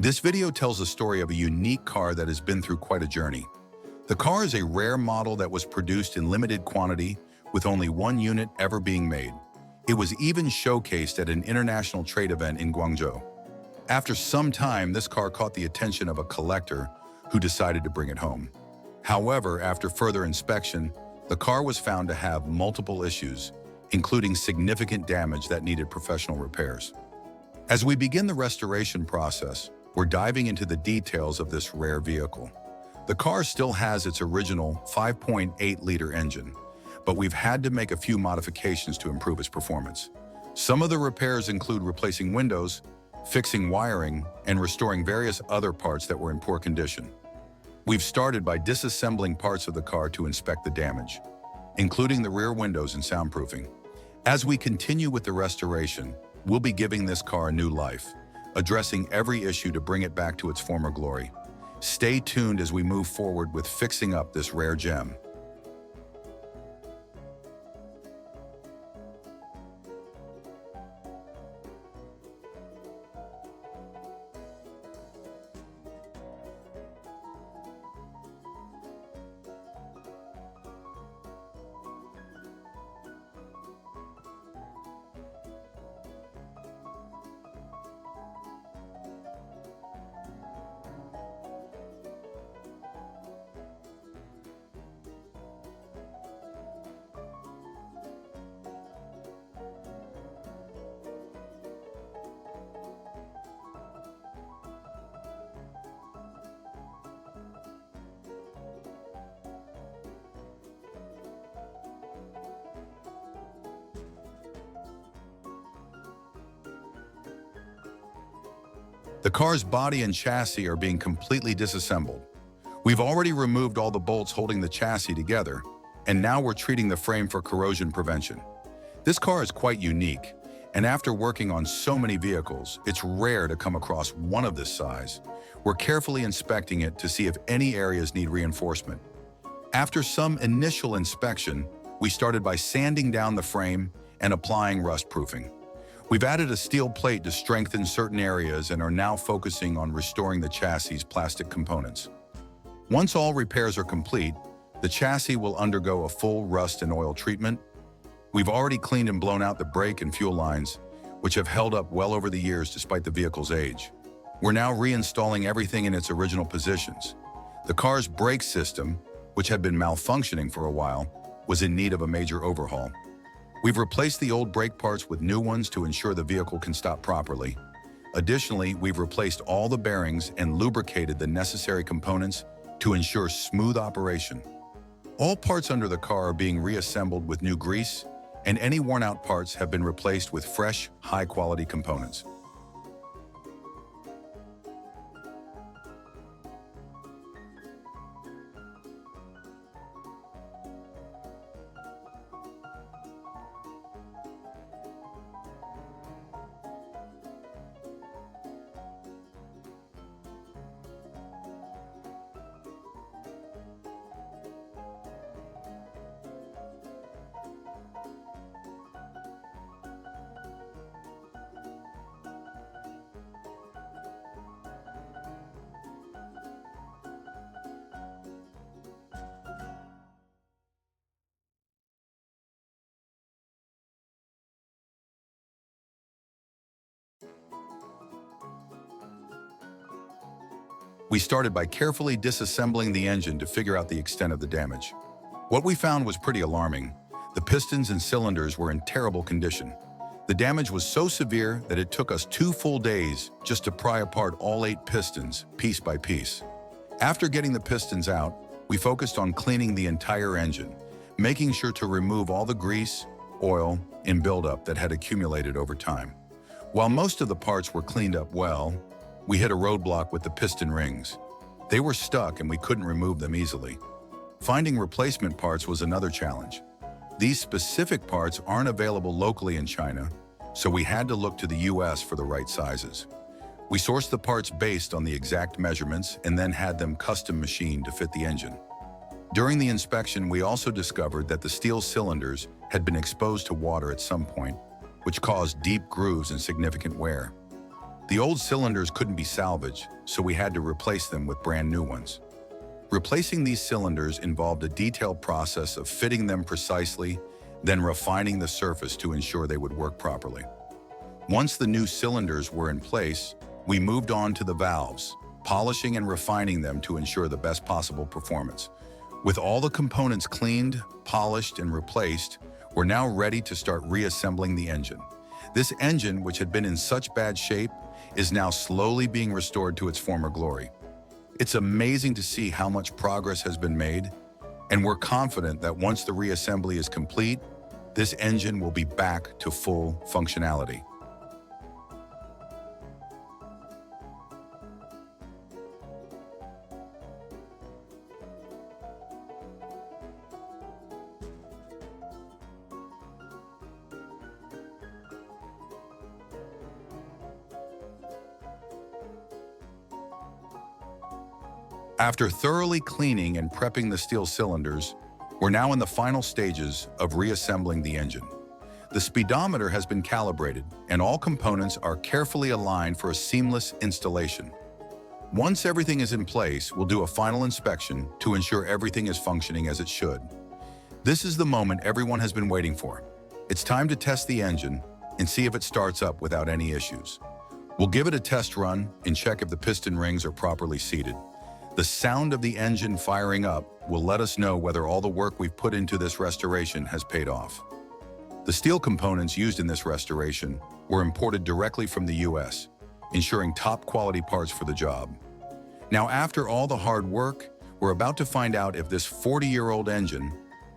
This video tells the story of a unique car that has been through quite a journey. The car is a rare model that was produced in limited quantity, with only one unit ever being made. It was even showcased at an international trade event in Guangzhou. After some time, this car caught the attention of a collector who decided to bring it home. However, after further inspection, the car was found to have multiple issues, including significant damage that needed professional repairs. As we begin the restoration process, we're diving into the details of this rare vehicle. The car still has its original 5.8-liter engine, but we've had to make a few modifications to improve its performance. Some of the repairs include replacing windows, fixing wiring, and restoring various other parts that were in poor condition. We've started by disassembling parts of the car to inspect the damage, including the rear windows and soundproofing. As we continue with the restoration, we'll be giving this car a new life, addressing every issue to bring it back to its former glory. Stay tuned as we move forward with fixing up this rare gem. The car's body and chassis are being completely disassembled. We've already removed all the bolts holding the chassis together, and now we're treating the frame for corrosion prevention. This car is quite unique, and after working on so many vehicles, it's rare to come across one of this size. We're carefully inspecting it to see if any areas need reinforcement. After some initial inspection, we started by sanding down the frame and applying rust proofing. We've added a steel plate to strengthen certain areas and are now focusing on restoring the chassis' plastic components. Once all repairs are complete, the chassis will undergo a full rust and oil treatment. We've already cleaned and blown out the brake and fuel lines, which have held up well over the years despite the vehicle's age. We're now reinstalling everything in its original positions. The car's brake system, which had been malfunctioning for a while, was in need of a major overhaul. We've replaced the old brake parts with new ones to ensure the vehicle can stop properly. Additionally, we've replaced all the bearings and lubricated the necessary components to ensure smooth operation. All parts under the car are being reassembled with new grease, and any worn-out parts have been replaced with fresh, high-quality components. We started by carefully disassembling the engine to figure out the extent of the damage. What we found was pretty alarming. The pistons and cylinders were in terrible condition. The damage was so severe that it took us 2 full days just to pry apart all 8 pistons, piece by piece. After getting the pistons out, we focused on cleaning the entire engine, making sure to remove all the grease, oil, and buildup that had accumulated over time. While most of the parts were cleaned up well, we hit a roadblock with the piston rings. They were stuck and we couldn't remove them easily. Finding replacement parts was another challenge. These specific parts aren't available locally in China, so we had to look to the US for the right sizes. We sourced the parts based on the exact measurements and then had them custom machined to fit the engine. During the inspection, we also discovered that the steel cylinders had been exposed to water at some point, which caused deep grooves and significant wear. The old cylinders couldn't be salvaged, so we had to replace them with brand new ones. Replacing these cylinders involved a detailed process of fitting them precisely, then refining the surface to ensure they would work properly. Once the new cylinders were in place, we moved on to the valves, polishing and refining them to ensure the best possible performance. With all the components cleaned, polished, and replaced, we're now ready to start reassembling the engine. This engine, which had been in such bad shape, is now slowly being restored to its former glory. It's amazing to see how much progress has been made, and we're confident that once the reassembly is complete, this engine will be back to full functionality. After thoroughly cleaning and prepping the steel cylinders, we're now in the final stages of reassembling the engine. The speedometer has been calibrated, and all components are carefully aligned for a seamless installation. Once everything is in place, we'll do a final inspection to ensure everything is functioning as it should. This is the moment everyone has been waiting for. It's time to test the engine and see if it starts up without any issues. We'll give it a test run and check if the piston rings are properly seated. The sound of the engine firing up will let us know whether all the work we've put into this restoration has paid off. The steel components used in this restoration were imported directly from the US, ensuring top quality parts for the job. Now, after all the hard work, we're about to find out if this 40-year-old engine,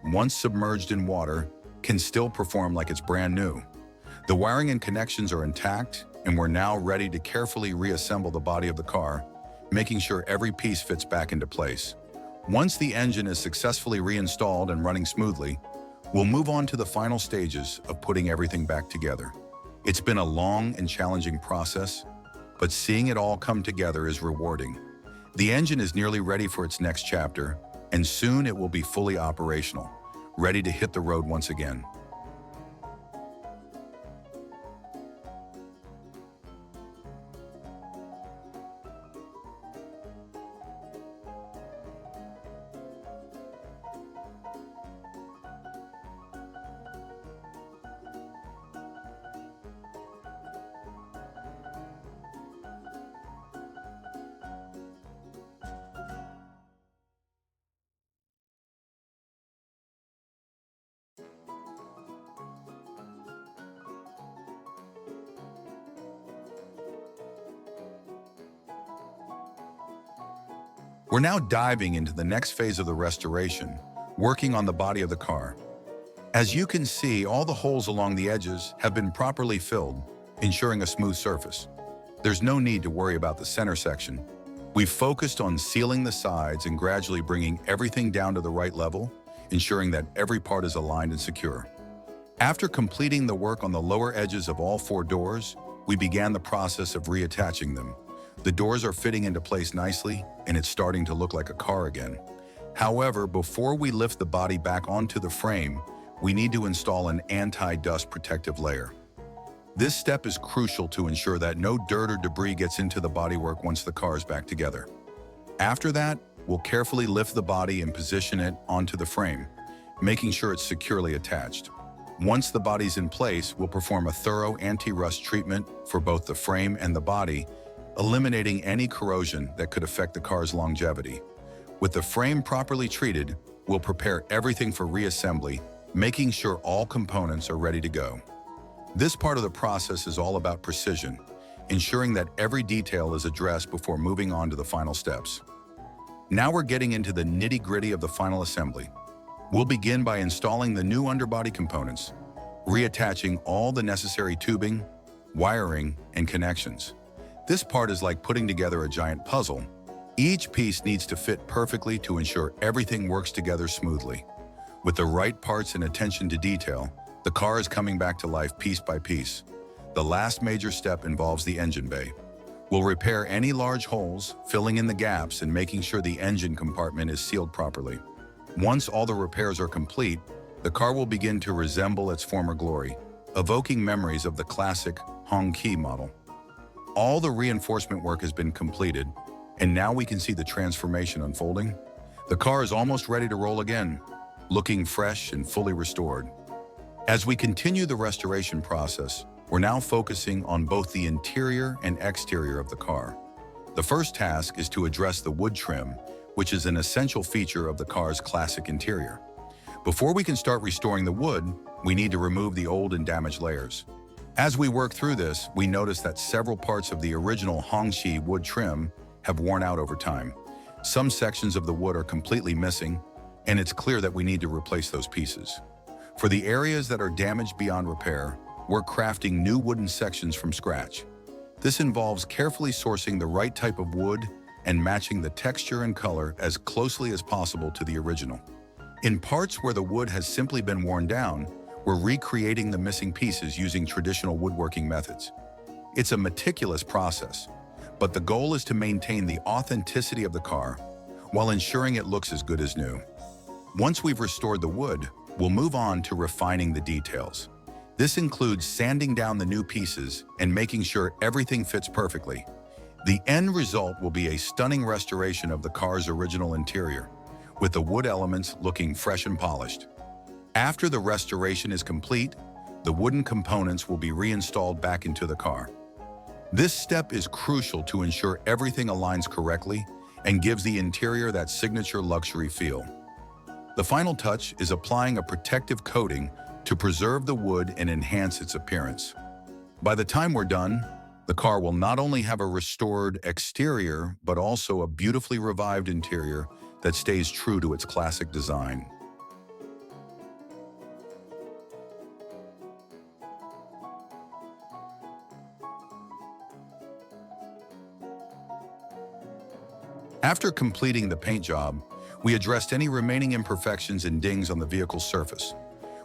once submerged in water, can still perform like it's brand new. The wiring and connections are intact, and we're now ready to carefully reassemble the body of the car, making sure every piece fits back into place. Once the engine is successfully reinstalled and running smoothly, we'll move on to the final stages of putting everything back together. It's been a long and challenging process, but seeing it all come together is rewarding. The engine is nearly ready for its next chapter, and soon it will be fully operational, ready to hit the road once again. We're now diving into the next phase of the restoration, working on the body of the car. As you can see, all the holes along the edges have been properly filled, ensuring a smooth surface. There's no need to worry about the center section. We've focused on sealing the sides and gradually bringing everything down to the right level, ensuring that every part is aligned and secure. After completing the work on the lower edges of all 4 doors, we began the process of reattaching them. The doors are fitting into place nicely, and it's starting to look like a car again. However, before we lift the body back onto the frame, we need to install an anti-dust protective layer. This step is crucial to ensure that no dirt or debris gets into the bodywork once the car is back together. After that, we'll carefully lift the body and position it onto the frame, making sure it's securely attached. Once the body's in place, we'll perform a thorough anti-rust treatment for both the frame and the body, eliminating any corrosion that could affect the car's longevity. With the frame properly treated, we'll prepare everything for reassembly, making sure all components are ready to go. This part of the process is all about precision, ensuring that every detail is addressed before moving on to the final steps. Now we're getting into the nitty-gritty of the final assembly. We'll begin by installing the new underbody components, reattaching all the necessary tubing, wiring, and connections. This part is like putting together a giant puzzle. Each piece needs to fit perfectly to ensure everything works together smoothly. With the right parts and attention to detail, the car is coming back to life piece by piece. The last major step involves the engine bay. We'll repair any large holes, filling in the gaps and making sure the engine compartment is sealed properly. Once all the repairs are complete, the car will begin to resemble its former glory, evoking memories of the classic Hongqi model. All the reinforcement work has been completed, and now we can see the transformation unfolding. The car is almost ready to roll again, looking fresh and fully restored. As we continue the restoration process, we're now focusing on both the interior and exterior of the car. The first task is to address the wood trim, which is an essential feature of the car's classic interior. Before we can start restoring the wood, we need to remove the old and damaged layers. As we work through this, we notice that several parts of the original Hongqi wood trim have worn out over time. Some sections of the wood are completely missing, and it's clear that we need to replace those pieces. For the areas that are damaged beyond repair, we're crafting new wooden sections from scratch. This involves carefully sourcing the right type of wood and matching the texture and color as closely as possible to the original. In parts where the wood has simply been worn down, we're recreating the missing pieces using traditional woodworking methods. It's a meticulous process, but the goal is to maintain the authenticity of the car while ensuring it looks as good as new. Once we've restored the wood, we'll move on to refining the details. This includes sanding down the new pieces and making sure everything fits perfectly. The end result will be a stunning restoration of the car's original interior, with the wood elements looking fresh and polished. After the restoration is complete, the wooden components will be reinstalled back into the car. This step is crucial to ensure everything aligns correctly and gives the interior that signature luxury feel. The final touch is applying a protective coating to preserve the wood and enhance its appearance. By the time we're done, the car will not only have a restored exterior, but also a beautifully revived interior that stays true to its classic design. After completing the paint job, we addressed any remaining imperfections and dings on the vehicle's surface.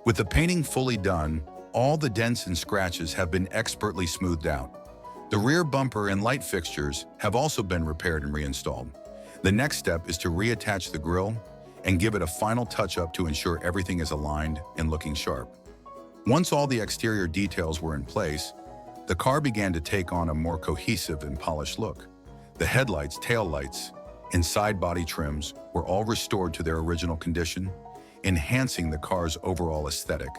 With the painting fully done, all the dents and scratches have been expertly smoothed out. The rear bumper and light fixtures have also been repaired and reinstalled. The next step is to reattach the grille and give it a final touch-up to ensure everything is aligned and looking sharp. Once all the exterior details were in place, the car began to take on a more cohesive and polished look. The headlights, taillights, and side body trims were all restored to their original condition, enhancing the car's overall aesthetic.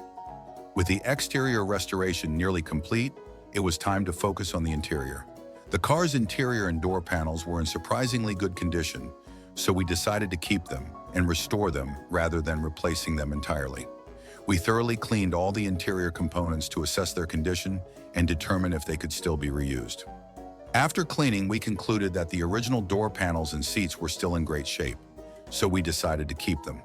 With the exterior restoration nearly complete, it was time to focus on the interior. The car's interior and door panels were in surprisingly good condition, so we decided to keep them and restore them rather than replacing them entirely. We thoroughly cleaned all the interior components to assess their condition and determine if they could still be reused. After cleaning, we concluded that the original door panels and seats were still in great shape, so we decided to keep them.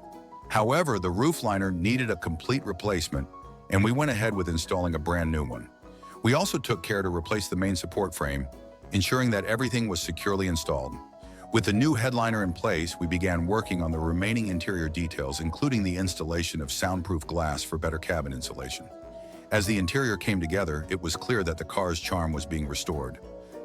However, the roof liner needed a complete replacement, and we went ahead with installing a brand new one. We also took care to replace the main support frame, ensuring that everything was securely installed. With the new headliner in place, we began working on the remaining interior details, including the installation of soundproof glass for better cabin insulation. As the interior came together, it was clear that the car's charm was being restored.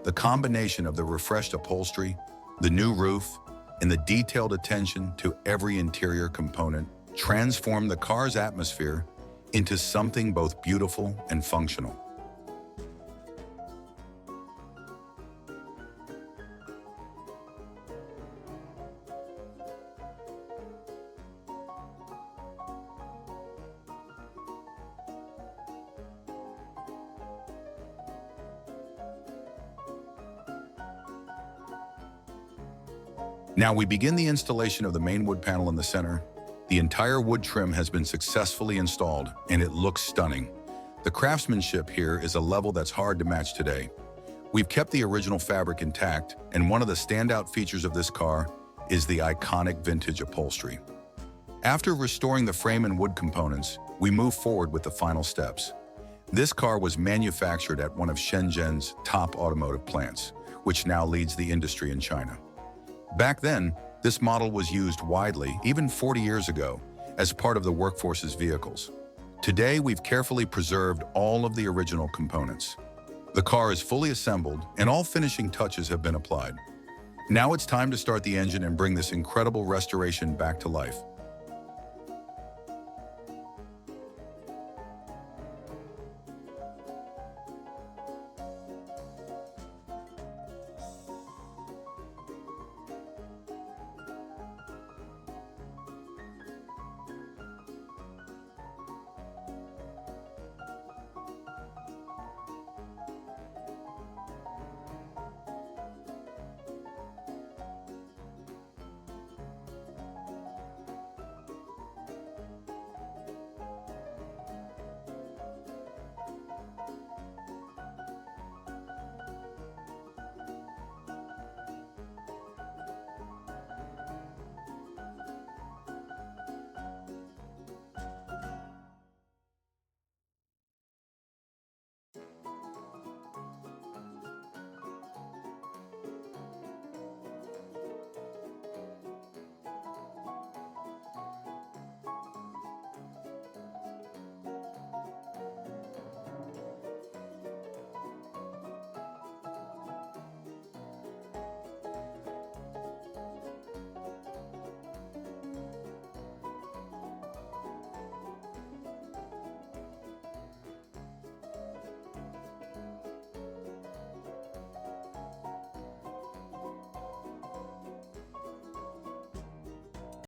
The combination of the refreshed upholstery, the new roof, and the detailed attention to every interior component transformed the car's atmosphere into something both beautiful and functional. Now we begin the installation of the main wood panel in the center. The entire wood trim has been successfully installed, and it looks stunning. The craftsmanship here is a level that's hard to match today. We've kept the original fabric intact, and one of the standout features of this car is the iconic vintage upholstery. After restoring the frame and wood components, we move forward with the final steps. This car was manufactured at one of Shenzhen's top automotive plants, which now leads the industry in China. Back then, this model was used widely, even 40 years ago, as part of the workforce's vehicles. Today, we've carefully preserved all of the original components. The car is fully assembled, and all finishing touches have been applied. Now it's time to start the engine and bring this incredible restoration back to life.